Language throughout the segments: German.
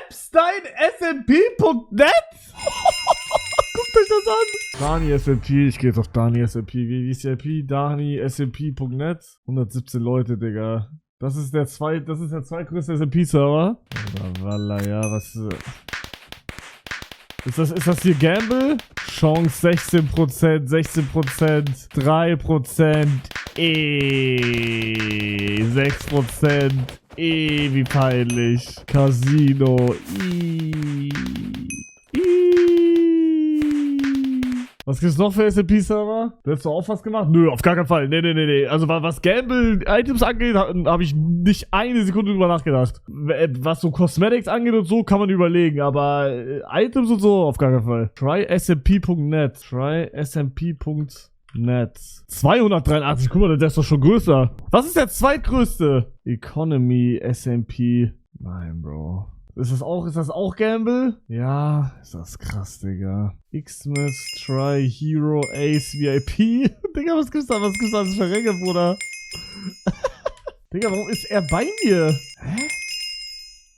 EpsteinSMP.net? Guckt euch das an. Dani SMP, ich gehe jetzt auf Dani SMP. Wie ist die IP? DaniSMP.net. 117 Leute, Digga. Das ist der zweitgrößte SMP-Server. Walla, ja, was... Ist das hier Gamble? Chance 16%, 16%, 3%, 6%, wie peinlich. Casino, Was gibt's noch für SMP-Server? Hättest du auch was gemacht? Nö, auf gar keinen Fall. Nee. Also was Gamble-Items angeht, habe ich nicht eine Sekunde drüber nachgedacht. Was so Cosmetics angeht und so, kann man überlegen. Aber Items und so, auf gar keinen Fall. TrySMP.net. TrySMP.net. 283, guck mal, der ist doch schon größer. Was ist der zweitgrößte? Economy SMP. Nein, Bro. Ist das auch Gamble? Ja, ist das krass, Digga. Xmas, Try, Hero, Ace, VIP. Digga, was gibt's da alles für Ränge, Bruder? Digga, warum ist er bei mir? Hä?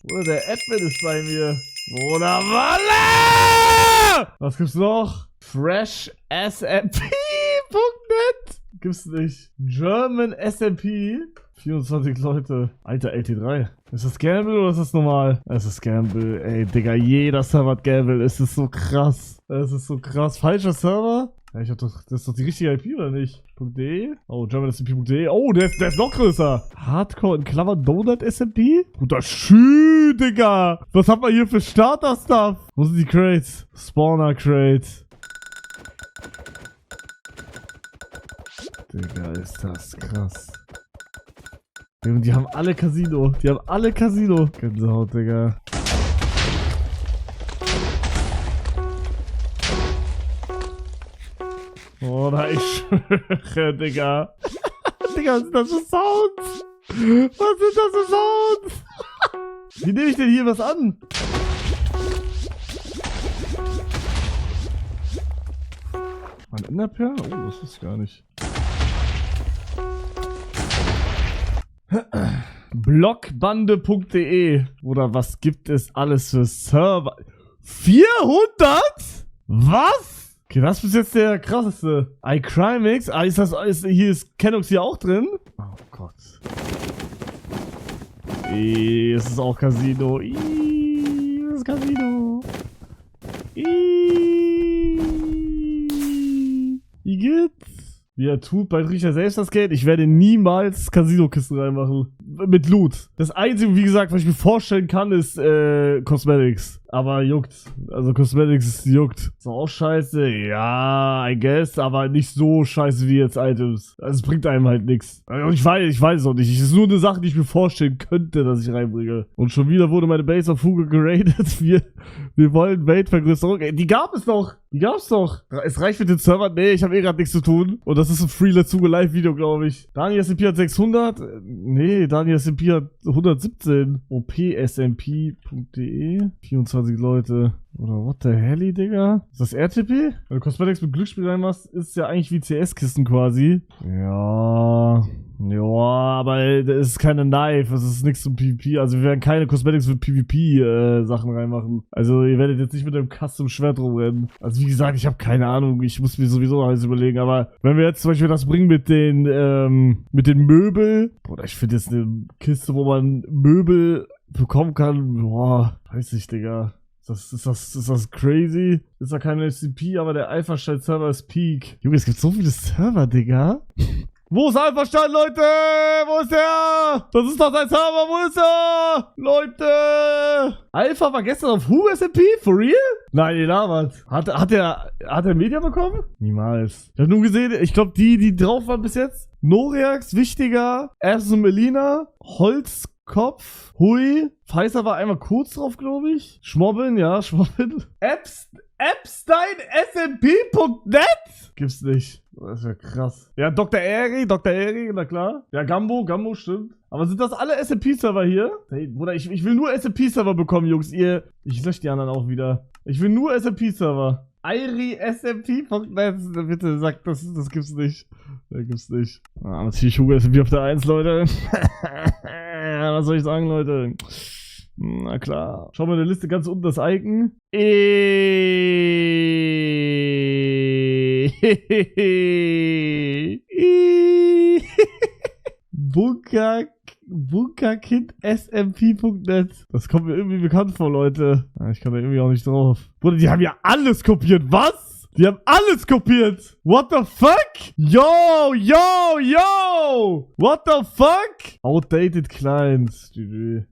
Bruder, der Admin ist bei mir. Bruder, Walle! Was gibt's noch? FreshSMP.net? Gibt's nicht. German SMP? 24 Leute. Alter, LT3. Ist das Gamble oder ist das normal? Es ist Gamble. Ey, Digga, jeder Server hat Gamble. Es ist so krass. Es ist so krass. Falscher Server? Ja, das ist doch die richtige IP, oder nicht? .de? Oh, GermanSMP.de. Oh, der ist noch größer. Hardcore in Klammern Donut SMP? Bruder, schön, Digga. Was haben wir hier für Starter-Stuff? Wo sind die Crates? Spawner-Crate. Digga, ist das krass. Die haben alle Casino. Gänsehaut, Digga. Oh, da ich schwöre, Digga. Digga, was sind das für Sounds? Wie nehme ich denn hier was an? Ein Enderperl? Oh, das ist gar nicht. Blockbande.de. Oder was gibt es alles für Server? 400? Was? Okay, das ist jetzt der krasseste. iCrimix. Hier ist Kenox hier auch drin? Oh Gott. Es ist auch Casino. Das ist Casino. Wie geht's? Wie er tut, bald riecht er selbst das Geld. Ich werde niemals Casino-Kisten reinmachen. Mit Loot. Das Einzige, wie gesagt, was ich mir vorstellen kann, ist Cosmetics. Aber juckt. Also Cosmetics juckt. Ist auch scheiße. Ja, I guess. Aber nicht so scheiße wie jetzt Items. Also es bringt einem halt nichts. Ich weiß es auch nicht. Es ist nur eine Sache, die ich mir vorstellen könnte, dass ich reinbringe. Und schon wieder wurde meine Base auf Fuge geradet. Wir wollen Weltvergrößerung. Die gab es doch. Es reicht mit den Servern. Nee, ich habe gerade nichts zu tun. Und das ist ein Free-Let's-Live-Video, glaube ich. DaniSMP hat 600. Nee, DaniSMP hat 117. OPSMP.de. 24 Leute. Oder what the helly, Digga? Ist das RTP? Wenn du Cosmetics mit Glücksspiel reinmachst, ist ja eigentlich wie CS-Kisten quasi. Ja, aber das ist keine Knife, das ist nichts zum PvP. Also wir werden keine Cosmetics mit PvP-Sachen reinmachen. Also ihr werdet jetzt nicht mit einem Custom-Schwert rumrennen. Also wie gesagt, ich habe keine Ahnung, ich muss mir sowieso alles überlegen. Aber wenn wir jetzt zum Beispiel das bringen mit den Möbel, oder ich finde jetzt eine Kiste, wo man Möbel bekommen kann, boah, weiß nicht, Digga. Ist das crazy? Ist da keine SCP, aber der Alpha-Stein-Server ist Peak. Junge, es gibt so viele Server, Digga. Wo ist Alpha-Stein, Leute? Wo ist der? Das ist doch sein Server, wo ist er? Leute! Alpha war gestern auf Who SMP? For real? Nein, ihr labert. Hat er Media bekommen? Niemals. Ich hab nur gesehen, ich glaube, die drauf waren bis jetzt. Noreax, Wichtiger, Erson Melina, Holzkopf, Hui. Pfizer war einmal kurz drauf, glaube ich. Schmobbeln. EpsteinSMP.net? Gibt's nicht. Das ist ja krass. Ja, Dr. Eri, na klar. Ja, Gambo, stimmt. Aber sind das alle SMP-Server hier? Hey, Bruder, ich will nur SMP-Server bekommen, Jungs. Ich lösche die anderen auch wieder. Ich will nur SMP-Server. IRI-SMP.net. Bitte sagt, das gibt's nicht. Das gibt's nicht. Natürlich Hugo SMP auf der 1, Leute. Was soll ich sagen, Leute? Na klar. Schau mal in der Liste ganz unten das Icon. Bunkerkind.smp.net. Das kommt mir irgendwie bekannt vor, Leute. Ich kann da irgendwie auch nicht drauf. Bruder, die haben ja alles kopiert. Was? Die haben alles kopiert. What the fuck? Yo, yo, yo. What the fuck? Outdated Clients.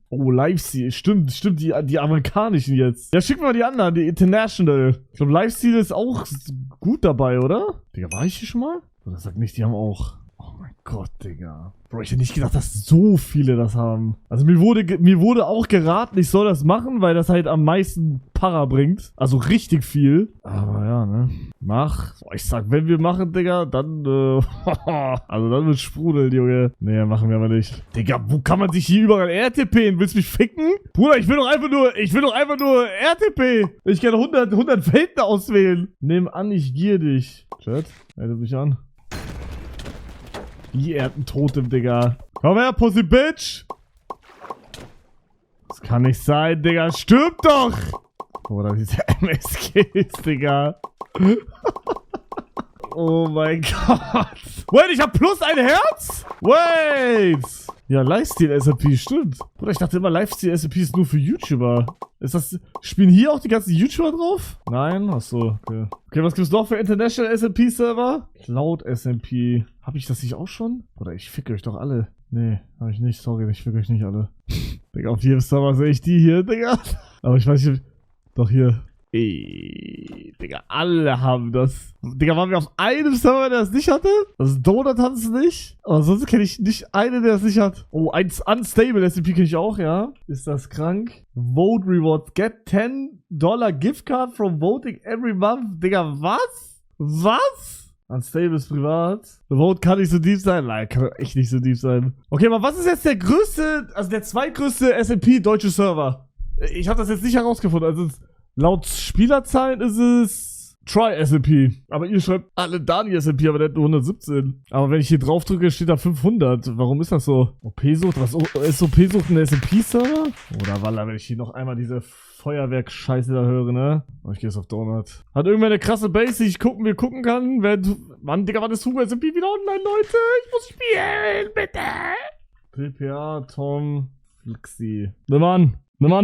Oh, Lifesteal. Stimmt, die amerikanischen jetzt. Ja, schick mal die anderen, die International. Ich glaube, Lifesteal ist auch gut dabei, oder? Digga, war ich hier schon mal? Oder sag nicht, die haben auch... Oh mein Gott, Digga. Bro, ich hätte nicht gedacht, dass so viele das haben. Also mir wurde auch geraten, ich soll das machen, weil das halt am meisten Para bringt. Also richtig viel. Aber ja, ne. Mach. Boah, ich sag, wenn wir machen, Digga, dann, also dann wird sprudeln, Junge. Nee, machen wir aber nicht. Digga, wo kann man sich hier überall RTPen? Willst du mich ficken? Bruder, ich will doch einfach nur RTP. Ich kann 100 Welten auswählen. Nehm an, ich gier dich. Chat, melde mich an. Wie Totem, Digga. Komm her, Pussy Bitch. Das kann nicht sein, Digga. Stirb doch. Oder diese MSGs, Digga. Oh mein Gott. Wait, ich hab plus ein Herz? Wait. Ja, Lifestyle-SMP, stimmt. Bruder, ich dachte immer, Lifestyle-SMP ist nur für YouTuber. Ist das... Spielen hier auch die ganzen YouTuber drauf? Nein? Achso, okay. Okay, was gibt's noch für International SMP-Server? Cloud SMP. Hab ich das nicht auch schon? Oder ich fick euch doch alle. Nee, hab ich nicht. Sorry, ich fick euch nicht alle. Digga, auf jedem Server sehe ich die hier, Digga. Aber ich weiß nicht... Doch hier. Ey, Digga, alle haben das. Digga, waren wir auf einem Server, der das nicht hatte? Das Donut hat es nicht. Aber sonst kenne ich nicht einen, der das nicht hat. Oh, ein Unstable SMP kenne ich auch, ja. Ist das krank? Vote Rewards. Get $10 Gift Card from voting every month. Digga, was? Was? Unstable ist privat. The Vote kann nicht so deep sein. Nein, kann echt nicht so deep sein. Okay, aber was ist jetzt der größte, also der zweitgrößte SMP deutsche Server? Ich habe das jetzt nicht herausgefunden. Also laut Spielerzahlen ist es Try-SMP. Aber ihr schreibt alle Dani-SMP, aber der hat nur 117. Aber wenn ich hier drauf drücke, steht da 500. Warum ist das so? OP-Sucht? Was ist OP-Sucht ein SMP-Server? Oder Walla, wenn ich hier noch einmal diese Feuerwerk-Scheiße da höre, ne? Oh, ich gehe jetzt auf Donut. Hat irgendwer eine krasse Base, die ich gucken kann? Mann, Digga, wann ist Hugo SMP wieder online, Leute? Ich muss spielen, bitte! PPA, Tom, Flixi. Nimm an,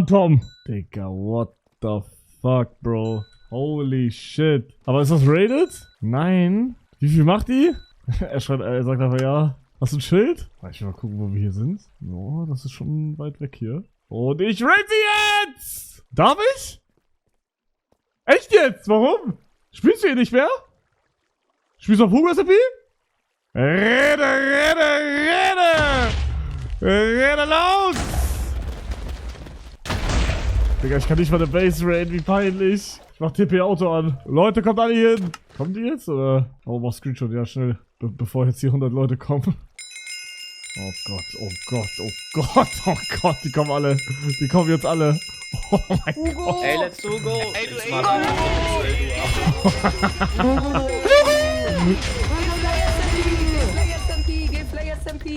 Tom. Digga, what the fuck, Bro? Holy shit. Aber ist das rated? Nein. Wie viel macht die? Er sagt einfach ja. Hast du ein Schild? Ich will mal gucken, wo wir hier sind. Oh, das ist schon weit weg hier. Und ich rate sie jetzt! Darf ich? Echt jetzt? Warum? Spielst du hier nicht mehr? Spielst du auf Hugo SMP? Rede laut! Digga, ich kann nicht mal eine Base raiden, wie peinlich. Ich mach TP-Auto an. Leute, kommt alle hier hin. Kommen die jetzt, oder? Oh, mach Screenshot, ja, schnell. Bevor jetzt hier 100 Leute kommen. Oh Gott, oh Gott, oh Gott, oh Gott, die kommen alle. Die kommen jetzt alle. Oh mein Hugo. Gott. Ey, let's Hugo. Ey, du Fly SMP.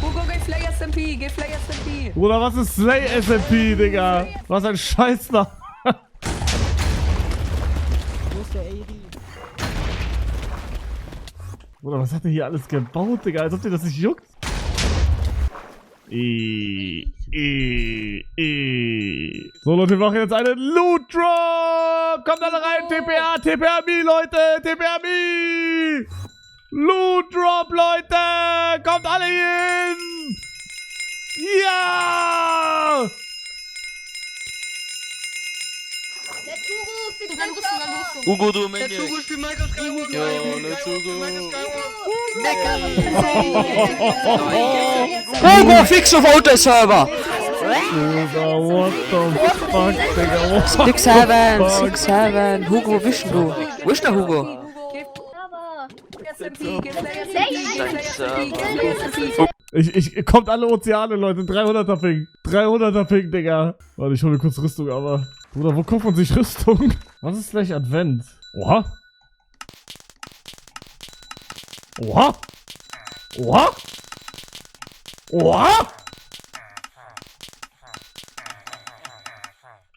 Hugo, geh Fly SMP. Bruder, was ist Slay SMP, Digga? Was ein Scheißname. Wo ist der AD? Bruder, was hat der hier alles gebaut, Digga? Als ob dir das nicht juckt. So, Leute, wir machen jetzt einen Loot Drop! Kommt alle rein! TPA Me, Leute! TPA Me! Loot Drop, Leute! Kommt alle hin! Ja! Hugo, du Mensch. Hugo spielt Minecraft Skywalker. Yo, let's Hugo, fix sofort den Server. Digga, what the fuck, Digga? What the 6-7. Hugo, wo bist du? Wo ist der Hugo? Kommt alle Ozeane, Leute. 300er Ping. 300er Ping, Digga. Warte, ich hol mir kurz Rüstung, aber... Bruder, wo kauft man sich Rüstung? Was ist gleich Advent? Oha. Oha. Oha. Oha!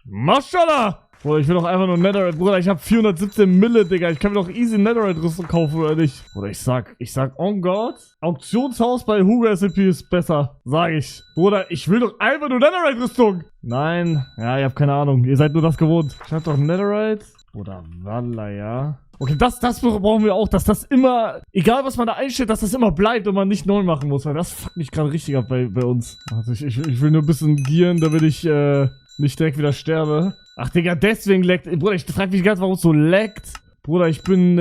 Maschallah! Bruder, ich will doch einfach nur Netherite. Bruder, ich hab 417 Mille, Digga. Ich kann mir doch easy Netherite-Rüstung kaufen, oder nicht? Bruder, ich sag, on God, Auktionshaus bei Hugo SMP ist besser. Sag ich. Bruder, ich will doch einfach nur Netherite-Rüstung. Nein. Ja, ihr habt keine Ahnung. Ihr seid nur das gewohnt. Schreibt doch Netherite. Oder Walla, ja. Okay, das brauchen wir auch, dass das immer, egal was man da einstellt, dass das immer bleibt und man nicht neu machen muss, weil das fuckt mich gerade richtig ab bei uns. Also ich will nur ein bisschen gieren, damit ich nicht direkt wieder sterbe. Ach, Digga, deswegen leckt. Bruder, ich frag mich ganz, warum es so leckt. Bruder, ich bin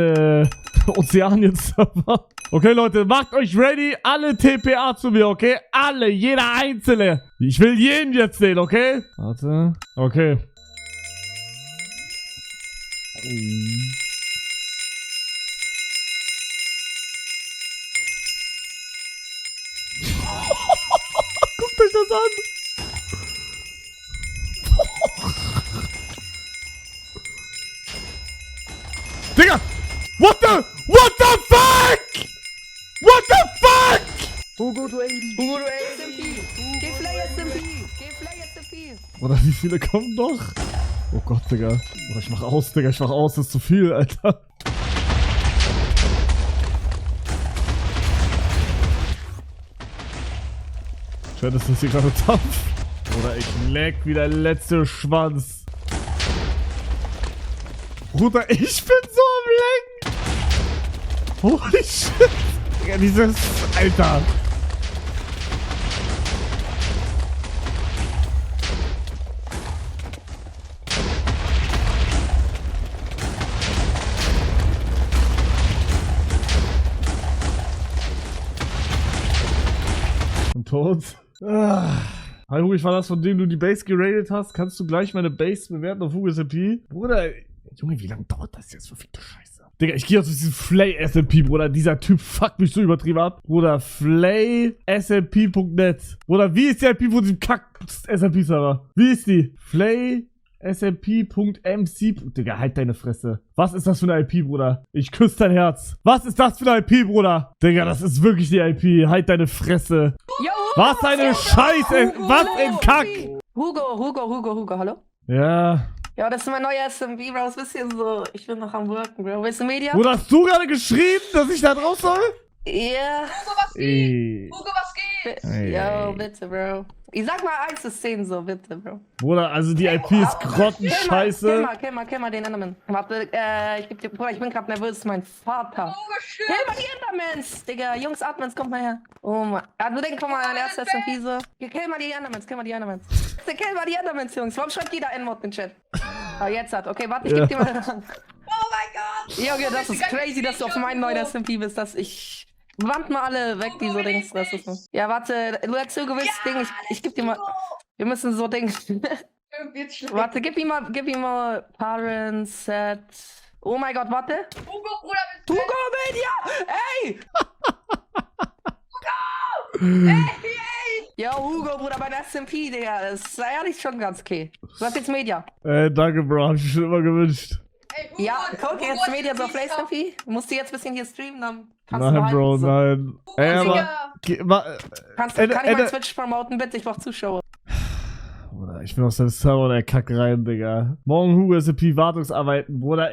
Ozeanien-Server. Okay, Leute, macht euch ready. Alle TPA zu mir, okay? Alle, jeder Einzelne. Ich will jeden jetzt sehen, okay? Warte. Okay. Guckt euch das an. Digga! What the fuck? What the fuck? Hugo, du 80. Hugo, du SMP. Geh Fly SMP. Geh Fly SMP. Oder wie viele kommen noch? Oh Gott, Digga. Oder ich mach aus, Digga. Ich mach aus. Das ist zu viel, Alter. Scheint, ist das hier gerade tough. Oder ich leck wie der letzte Schwanz. Bruder, ich bin so am Lecken. Holy shit. Digga, dieses... Alter. Und tot. Hi Hugo, ich war das, von dem du die Base geradet hast. Kannst du gleich meine Base bewerten auf Hugo SMP? Bruder, Junge, wie lange dauert das jetzt? Verfickte Scheiße. Digga, ich gehe aus diesem Flay SMP, Bruder. Dieser Typ fuckt mich so übertrieben ab. Bruder, FlaySMP.net. Bruder, wie ist die IP von diesem Kack-SMP-Server? Wie ist die? FlaySMP.mc. Digga, halt deine Fresse. Was ist das für eine IP, Bruder? Ich küsse dein Herz. Was ist das für eine IP, Bruder? Digga, das ist wirklich die IP. Halt deine Fresse. Yo, Was eine Scheiße. Was ein Kack. Hugo, hallo? Ja. Ja, das ist mein neuer SMP, Bro. Das ist ein bisschen so, ich bin noch am Worken, Bro. Willst du Media? Bruder, hast du gerade geschrieben, dass ich da drauf soll? Ja. Hugo, was geht? Hugo, was geht? Yo, bitte, Bro. Ich sag mal 1 bis 10 so, bitte, Bro. Bruder, also die IP ist grottenscheiße. Kill mal den Enderman. Warte, ich geb dir, Bruder, ich bin grad nervös, das ist mein Vater. Hugo, shit. Kill mal die Endermans, Digga. Jungs, Admins, kommt mal her. Oh Mann. Also denk, komm mal an erster SMP so. Kill mal die Endermans. Kill mal die Endermans, Jungs. Warum schreibt jeder N-Mod in den Chat? Ah, jetzt hat. Okay, warte, ich geb dir mal den Rang. Oh mein Gott. Junge, das ist crazy, dass du auf meinen neuen SMP bist, dass ich... Wand mal alle weg, die so Dings. Rassismus. Ja, warte, du hast so gewiss Ding. Ich geb dir mal... Wir müssen so Ding... Warte, gib ihm mal Parents, Set... Oh mein Gott, warte. Hugo, Bruder, Hugo Media! Ey! Ey! Ja, Hugo, Bruder, bei der SMP, Digga. Das ist ehrlich schon ganz okay. Du hast jetzt Media. Danke, Bro. Hab ich mir schon immer gewünscht. Ey, Hugo, Ja, guck, Hugo, jetzt ich Media bin so auf sicher. SMP. Musst du jetzt ein bisschen hier streamen, dann kannst du Nein, behalten, Bro, so. nein. Ey, aber... Digga. Kann ich meinen Switch promoten, bitte? Ich brauch Zuschauer. Bruder, ich bin aus dem Server der Kack rein, Digga. Morgen Hugo SMP Wartungsarbeiten, Bruder,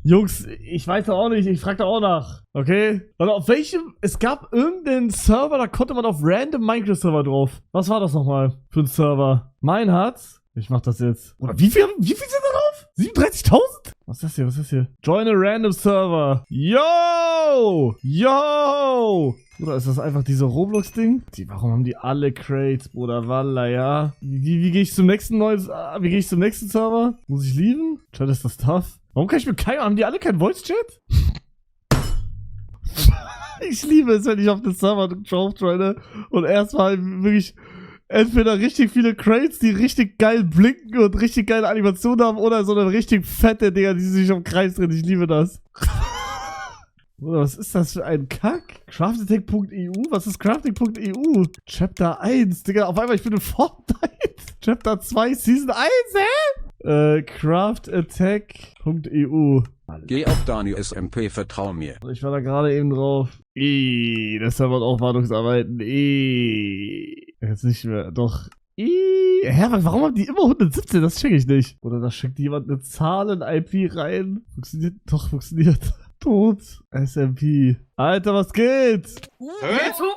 Jungs, ich weiß doch auch nicht, ich frag da auch nach. Okay? Warte, auf welchem... Es gab irgendeinen Server, da konnte man auf random Minecraft-Server drauf. Was war das nochmal für ein Server? Mein hat's. Ich mach das jetzt. Oder wie viel sind da drauf? 37.000? Was ist das hier? Join a random server. Yo! Bruder, ist das einfach diese Roblox-Ding? Warum haben die alle Crates, Bruder? Walla, ja. Wie gehe ich zum nächsten Server? Muss ich lieben? Chat, ist das tough? Warum kann ich mit keinem... Haben die alle keinen Voice-Chat? Ich liebe es, wenn ich auf den Server drauf joine und erstmal wirklich entweder richtig viele Crates, die richtig geil blinken und richtig geile Animationen haben, oder so eine richtig fette Dinger, die sich im Kreis drehen. Ich liebe das. Bruder, was ist das für ein Kack? Crafting.eu? Was ist Crafting.eu? Chapter 1, Digga, auf einmal, ich bin in Fortnite. Chapter 2, Season 1, hä? Craftattack.eu. Geh auf Dani SMP, vertrau mir. Ich war da gerade eben drauf. Deshalb wird auch Wartungsarbeiten. Jetzt nicht mehr. Doch. Hä, warum haben die immer 117? Das check ich nicht. Oder da schickt jemand eine Zahl in IP rein. Funktioniert. Doch, funktioniert. Tot. SMP. Alter, was geht? Jetzt Hugo?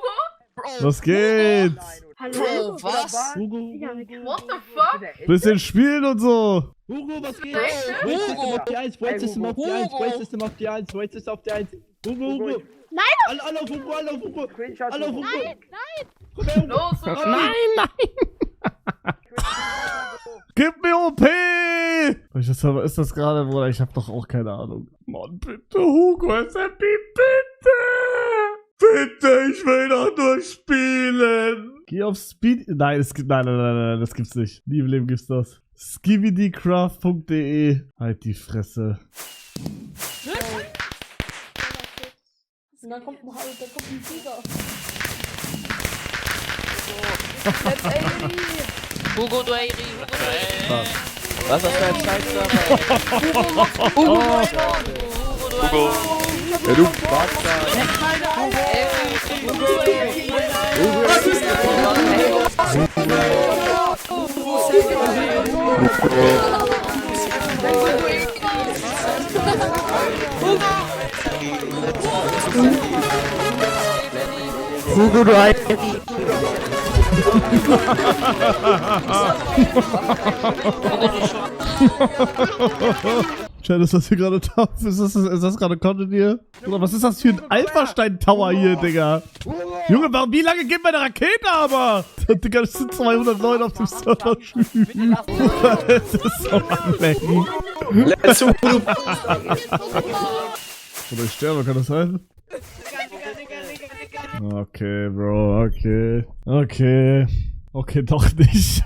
Was geht? Hallo? Was? Hugo, What the fuck? Bisschen spielen und so. Hugo, was geht? Hugo. Void System auf die 1, Void System auf die 1, Void System auf die 1. Hugo. Nein! Alle auf Hugo, alle auf Hugo. Alle auf Hugo. Los, Hugo! Nein! Gib mir OP! Welcher Server ist das gerade, Bruder? Ich hab doch auch keine Ahnung. Mann, bitte, Hugo, SMP, bitte! Bitte, ich will doch nur spielen! Geh auf Speed... Nein, nein, das gibt's nicht. Nie im Leben gibt's das. skibidicraft.de. Halt die Fresse. Und dann kommt ein Sieger. Hugo, du Eri. Was ist dein Scheißserver? Hugo. Ja, du Bastard. Was ist das? Hugo, du Eri. Chat, ist das hier gerade top? Ist das gerade Content hier? Oder was ist das für ein Alpha-Stein-Tower hier, Digga? Junge, wie lange geht meine Rakete aber? Digga, das sind 200 Leute auf dem Server. Das ist so anlecken. Oder ich sterbe, kann das sein? Okay, Bro, okay. Okay, doch nicht.